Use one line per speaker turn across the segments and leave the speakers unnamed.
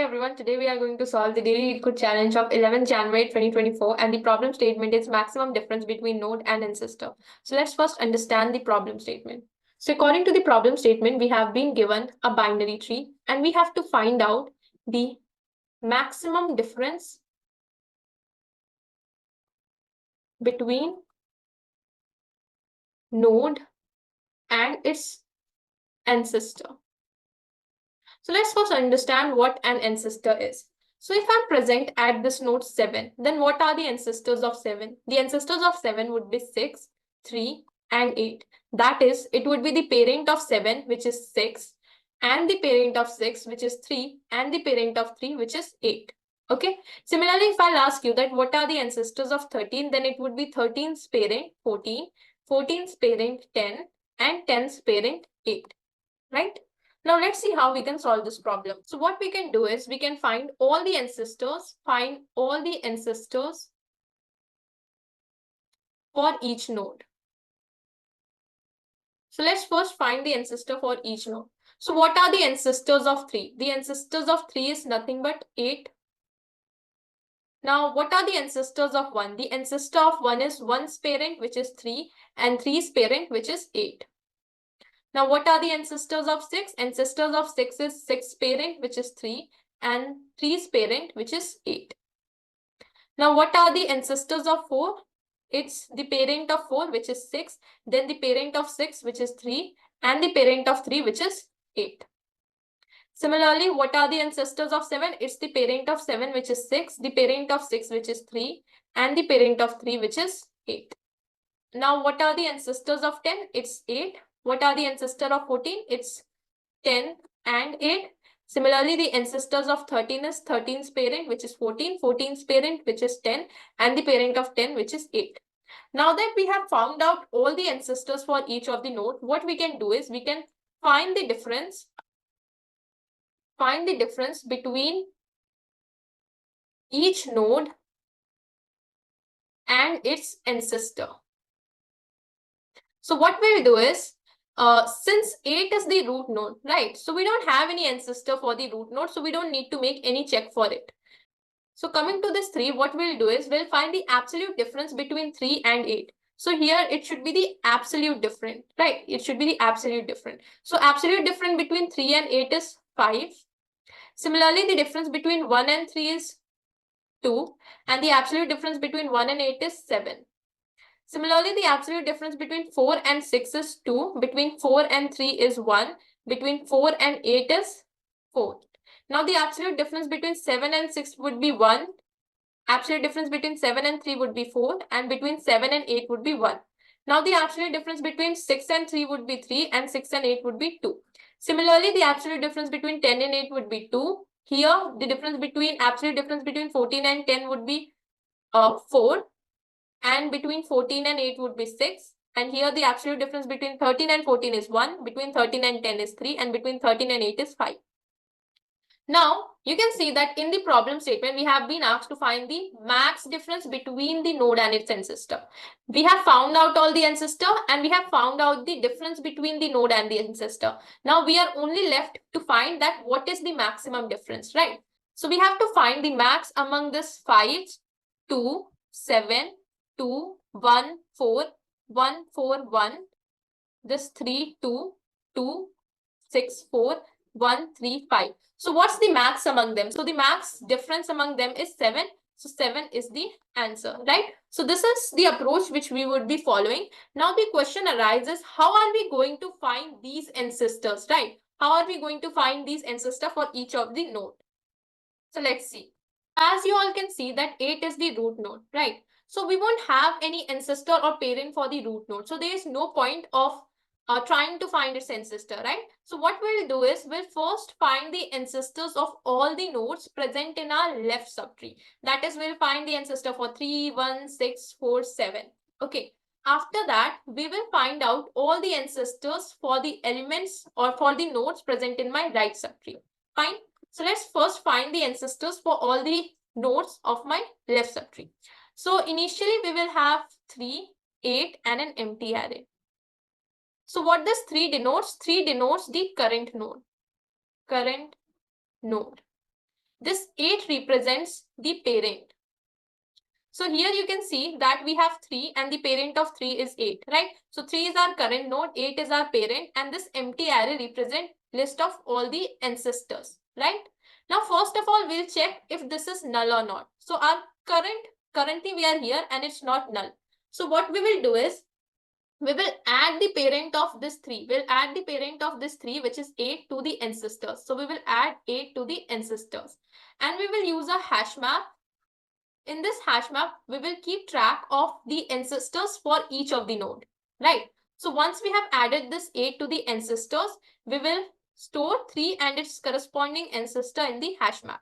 everyone, today we are going to solve the Daily LeetCode challenge of 11th January 2024, and the problem statement is maximum difference between node and ancestor. So let's first understand the problem statement. So according to the problem statement, we have been given a binary tree and we have to find out the maximum difference between node and its ancestor. So let's first understand what an ancestor is. So if I'm present at this node 7, then what are the ancestors of 7? The ancestors of 7 would be 6, 3, and 8. That is, it would be the parent of 7, which is 6, and the parent of 6, which is 3, and the parent of 3, which is 8. Okay. Similarly, if I'll ask you that what are the ancestors of 13, then it would be 13's parent 14, 14's parent 10, and 10's parent 8. Right? Now let's see how we can solve this problem. So what we can do is we can find all the ancestors for each node. So let's first find the ancestor for each node. So what are the ancestors of 3? The ancestors of 3 is nothing but 8. Now what are the ancestors of 1? The ancestor of 1 is 1's parent, which is 3, and 3's parent, which is 8. Now, what are the ancestors of 6? Ancestors of 6 is 6's parent, which is 3, and 3's parent, which is 8. Now, what are the ancestors of 4? It's the parent of 4, which is 6, then the parent of 6, which is 3, and the parent of 3, which is 8. Similarly, what are the ancestors of 7? It's the parent of 7, which is 6, the parent of 6, which is 3, and the parent of 3, which is 8. Now, what are the ancestors of 10? It's 8. What are the ancestors of 14? It's 10 and 8. Similarly, the ancestors of 13 is 13's parent, which is 14, 14's parent, which is 10, and the parent of 10, which is 8. Now that we have found out all the ancestors for each of the node, what we can do is we can find the difference between each node and its ancestor. So what we'll do is, since 8 is the root node, right? So we don't have any ancestor for the root node, so we don't need to make any check for it. So coming to this 3, what we'll do is we'll find the absolute difference between 3 and 8. So here it should be the absolute difference, right? It should be the absolute difference. So absolute difference between 3 and 8 is 5. Similarly, the difference between 1 and 3 is 2. And the absolute difference between 1 and 8 is 7. Similarly, the absolute difference between 4 and 6 is 2. Between 4 and 3 is 1. Between 4 and 8 is 4. Now, the absolute difference between 7 and 6 would be 1. Absolute difference between 7 and 3 would be 4. And between 7 and 8 would be 1. Now, the absolute difference between 6 and 3 would be 3. And 6 and 8 would be 2. Similarly, the absolute difference between 10 and 8 would be 2. Here, the absolute difference between 14 and 10 would be 4. And between 14 and 8 would be 6. And here the absolute difference between 13 and 14 is 1. Between 13 and 10 is 3. And between 13 and 8 is 5. Now, you can see that in the problem statement, we have been asked to find the max difference between the node and its ancestor. We have found out all the ancestor and we have found out the difference between the node and the ancestor. Now, we are only left to find that what is the maximum difference, right? So, we have to find the max among this 5, 2, 7, 2, 1, 4, 1, 4, 1, this 3, 2, 2, 6, 4, 1, 3, 5. So what's the max among them? So the max difference among them is 7. So 7 is the answer, right? So this is the approach which we would be following. Now the question arises, how are we going to find these ancestors, right? How are we going to find these ancestors for each of the node? So let's see. As you all can see that 8 is the root node, right? So we won't have any ancestor or parent for the root node. So there is no point of trying to find its ancestor, right? So what we'll do is we'll first find the ancestors of all the nodes present in our left subtree. That is, we'll find the ancestor for 3, 1, 6, 4, 7. Okay. After that, we will find out all the ancestors for the elements or for the nodes present in my right subtree. Fine. So let's first find the ancestors for all the nodes of my left subtree. So initially we will have 3, 8 and an empty array. So what this 3 denotes? 3 denotes the current node. Current node. this 8 represents the parent. So here you can see that we have 3 and the parent of 3 is 8, right? So 3 is our current node, 8 is our parent, and this empty array represents list of all the ancestors, right? Now, first of all, we'll check if this is null or not. So our currently we are here and it's not null. So what we will do is, we will add the parent of this 3. We'll add the parent of this 3, which is 8, to the ancestors. So we will add 8 to the ancestors. And we will use a hash map. In this hash map, we will keep track of the ancestors for each of the node, right? So once we have added this 8 to the ancestors, we will store 3 and its corresponding ancestor in the hash map.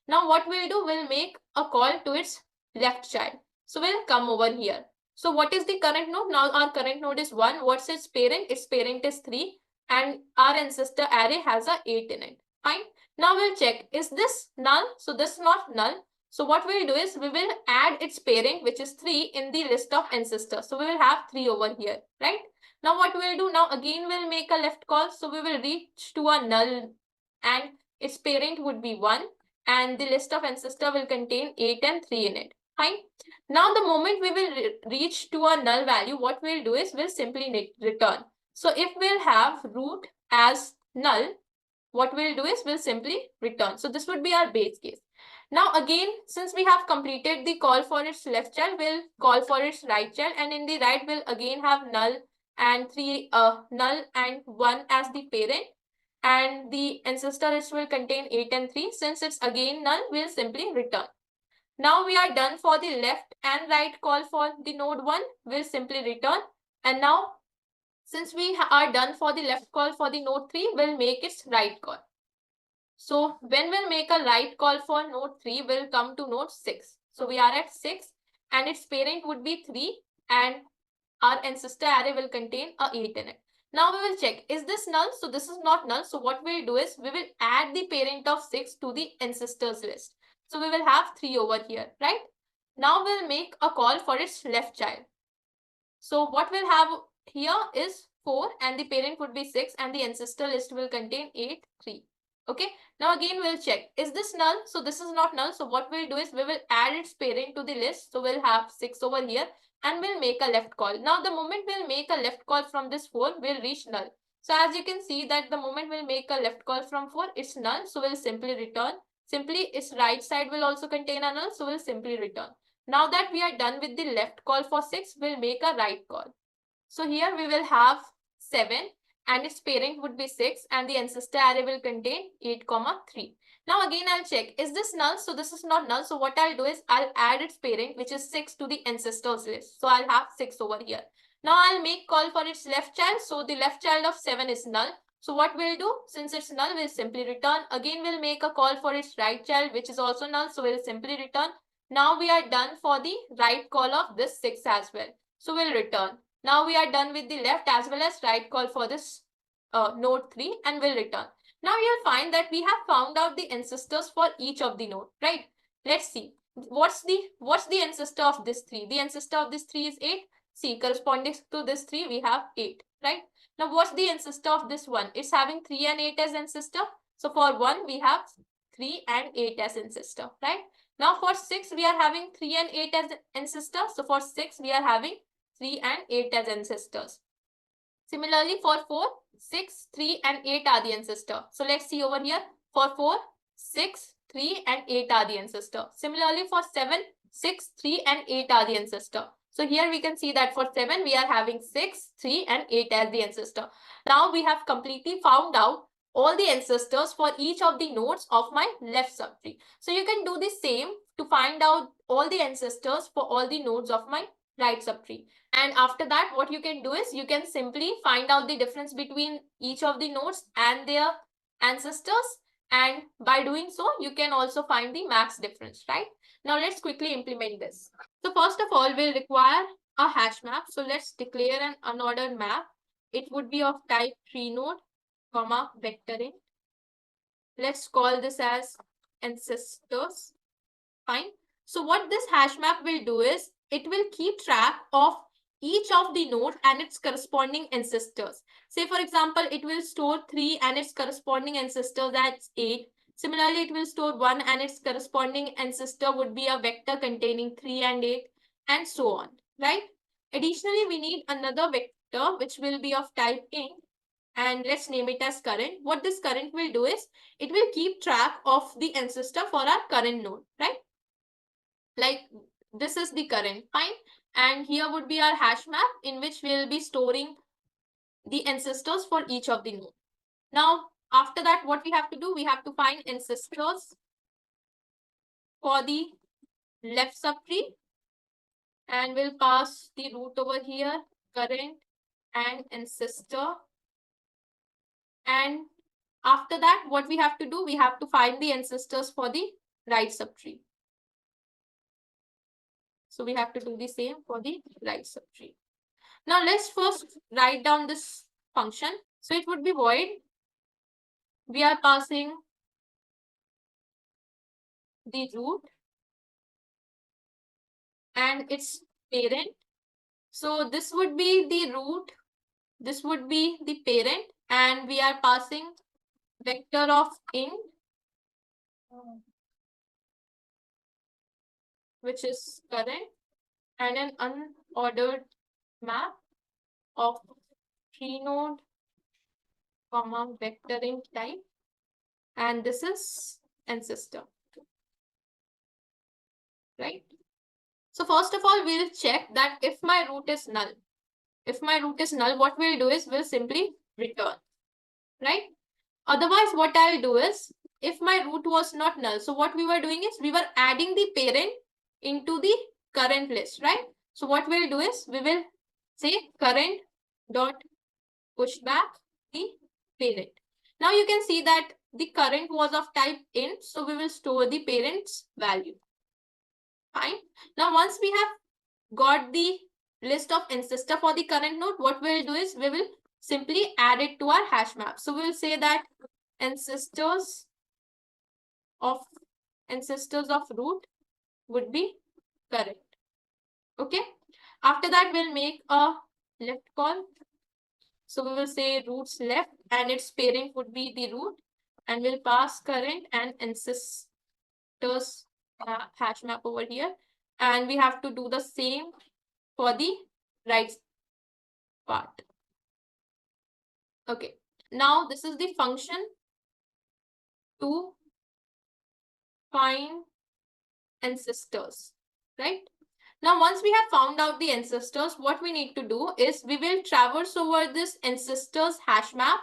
Now what we'll do, we'll make a call to its left child. So we'll come over here. So what is the current node? Now our current node is 1. What's its parent? Its parent is 3. And our ancestor array has a 8 in it. Fine. Now we'll check. Is this null? So this is not null. So what we'll do is, we will add its parent, which is 3, in the list of ancestors. So we will have 3 over here, right? Now what we'll do, now again we'll make a left call. So we will reach to a null and its parent would be 1. And the list of ancestor will contain 8 and 3 in it. Fine. Now the moment we will reach to a null value, what we'll do is, we'll simply return. So if we'll have root as null, what we'll do is, we'll simply return. So this would be our base case. Now again, since we have completed the call for its left child, we'll call for its right child, and in the right we'll again have null and 1 as the parent, and the ancestor list will contain 8 and 3. Since it's again null, we'll simply return. Now we are done for the left and right call for the node 1. We'll simply return. And now, since we are done for the left call for the node 3, we'll make its right call. So when we'll make a right call for node 3, we'll come to node 6. So we are at 6 and its parent would be 3 and our ancestor array will contain a 8 in it. Now we will check, is this null? So this is not null. So what we'll do is, we will add the parent of 6 to the ancestors list. So we will have 3 over here, right? Now we'll make a call for its left child. So what we'll have here is 4 and the parent would be 6 and the ancestor list will contain 8, 3. Okay, now again we'll check, is this null? So this is not null. So what we'll do is, we will add its parent to the list. So we'll have 6 over here and we'll make a left call. Now the moment we'll make a left call from this 4, we'll reach null. So as you can see that the moment we'll make a left call from 4, it's null. So we'll simply return. Simply its right side will also contain a null. So we'll simply return. Now that we are done with the left call for 6, we'll make a right call. So here we will have 7 and its parent would be 6 and the ancestor array will contain 8, 3. Now again I'll check, is this null? So this is not null. So what I'll do is, I'll add its parent, which is 6, to the ancestors list. So I'll have 6 over here. Now I'll make call for its left child. So the left child of 7 is null. So what we'll do, since it's null, we'll simply return. Again we'll make a call for its right child, which is also null. So we'll simply return. Now we are done for the right call of this 6 as well. So we'll return. Now we are done with the left as well as right call for this node 3 and we'll return. Now you'll find that we have found out the ancestors for each of the node, right? Let's see. What's the ancestor of this 3? The ancestor of this 3 is 8. See, corresponding to this 3, we have 8, right? Now what's the ancestor of this 1? It's having 3 and 8 as ancestor. So for 1, we have 3 and 8 as ancestor, right? Now for 6, we are having 3 and 8 as ancestor. So for 6, we are having 3 and 8 as ancestors. Similarly, for 4, 6, 3 and 8 are the ancestor. So let's see over here. For 4, 6, 3 and 8 are the ancestor. Similarly, for 7, 6, 3 and 8 are the ancestor. So here we can see that for 7, we are having 6, 3 and 8 as the ancestor. Now we have completely found out all the ancestors for each of the nodes of my left subtree. So you can do the same to find out all the ancestors for all the nodes of my right subtree. And after that, what you can do is, you can simply find out the difference between each of the nodes and their ancestors. And by doing so, you can also find the max difference, right? Now let's quickly implement this. So first of all, we'll require a hash map. So let's declare an unordered map. It would be of type tree node, comma, vector int. Let's call this as ancestors. Fine. So what this hash map will do is, it will keep track of each of the node and its corresponding ancestors. Say for example, it will store 3 and its corresponding ancestors as 8. Similarly, it will store 1 and its corresponding ancestor would be a vector containing 3 and 8 and so on, right? Additionally, we need another vector which will be of type int, and let's name it as current. What this current will do is it will keep track of the ancestor for our current node, right? Like this is the current, fine. And here would be our hash map in which we'll be storing the ancestors for each of the node. Now, after that, what we have to do, we have to find ancestors for the left subtree, and we'll pass the root over here, current and ancestor. And after that, what we have to do, we have to find the ancestors for the right subtree. So we have to do the same for the right subtree. Now let's first write down this function. So it would be void. We are passing the root and its parent. So this would be the root, this would be the parent, and we are passing vector of int, which is current, and an unordered map of 3 node, comma, vector int type, and this is ancestor, right? So first of all, we'll check that if my root is null. If my root is null, what we'll do is we'll simply return, right? Otherwise, what I'll do is, if my root was not null, so what we were doing is we were adding the parent into the current list, right? So what we'll do is we will say current dot push back the parent. Now you can see that the current was of type int, so we will store the parent's value. Fine. Now once we have got the list of ancestor for the current node, what we'll do is we will simply add it to our hash map. So we'll say that ancestors of root would be current. Okay. After that, we'll make a left call. So we will say roots left and its parent would be the root, and we'll pass current and ancestors hash map over here. And we have to do the same for the right part. Okay. Now this is the function to find ancestors, right? Now, once we have found out the ancestors, what we need to do is we will traverse over this ancestors hash map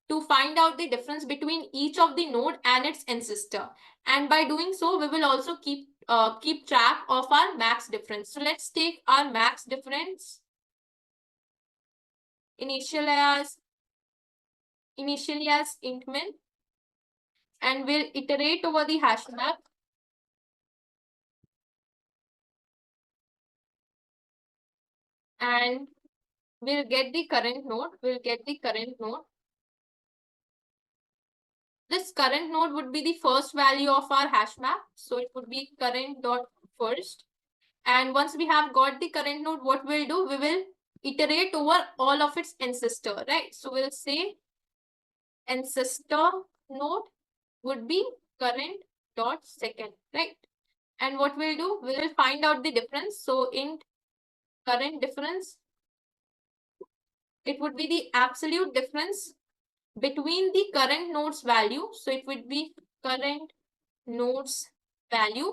to find out the difference between each of the node and its ancestor. And by doing so, we will also keep track of our max difference. So let's take our max difference initially as int min, and we'll iterate over the hash map. And we'll get the current node. This current node would be the first value of our hash map. So it would be current dot first. And once we have got the current node, what we'll do, we will iterate over all of its ancestor, right? So we'll say ancestor node would be current dot second, right? And what we'll do, we will find out the difference. So int current difference, it would be the absolute difference between the current node's value. So it would be current node's value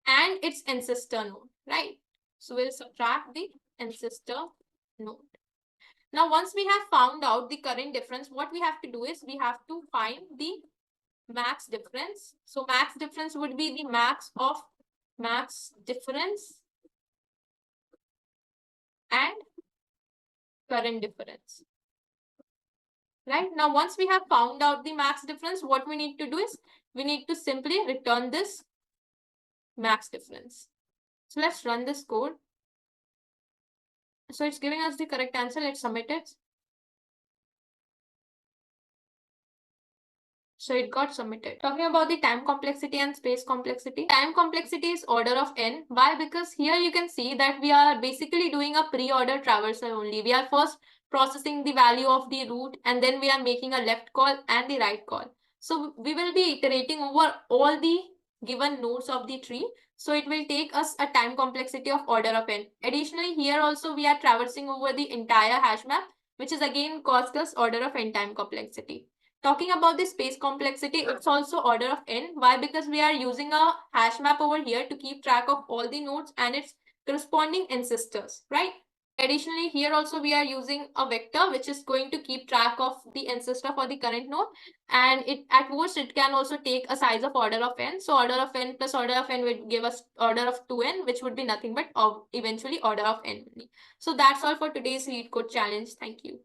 and its ancestor node, right? So we'll subtract the ancestor node. Now, once we have found out the current difference, what we have to do is we have to find the max difference. So max difference would be the max of max difference and current difference. Right? Now, once we have found out the max difference, what we need to do is we need to simply return this max difference. So let's run this code. So it's giving us the correct answer. Let's submit it. So it got submitted. Talking about the time complexity and space complexity. Time complexity is order of n. Why? Because here you can see that we are basically doing a pre-order traversal only. We are first processing the value of the root, and then we are making a left call and the right call. So we will be iterating over all the given nodes of the tree. So it will take us a time complexity of order of n. Additionally, here also we are traversing over the entire hash map, which is again cost us order of n time complexity. Talking about the space complexity, it's also order of n. Why? Because we are using a hash map over here to keep track of all the nodes and its corresponding ancestors, right? Additionally, here also we are using a vector which is going to keep track of the ancestor for the current node, and it at most it can also take a size of order of n. So order of n plus order of n would give us order of 2n, which would be nothing but eventually order of n. So that's all for today's LeetCode challenge. Thank you.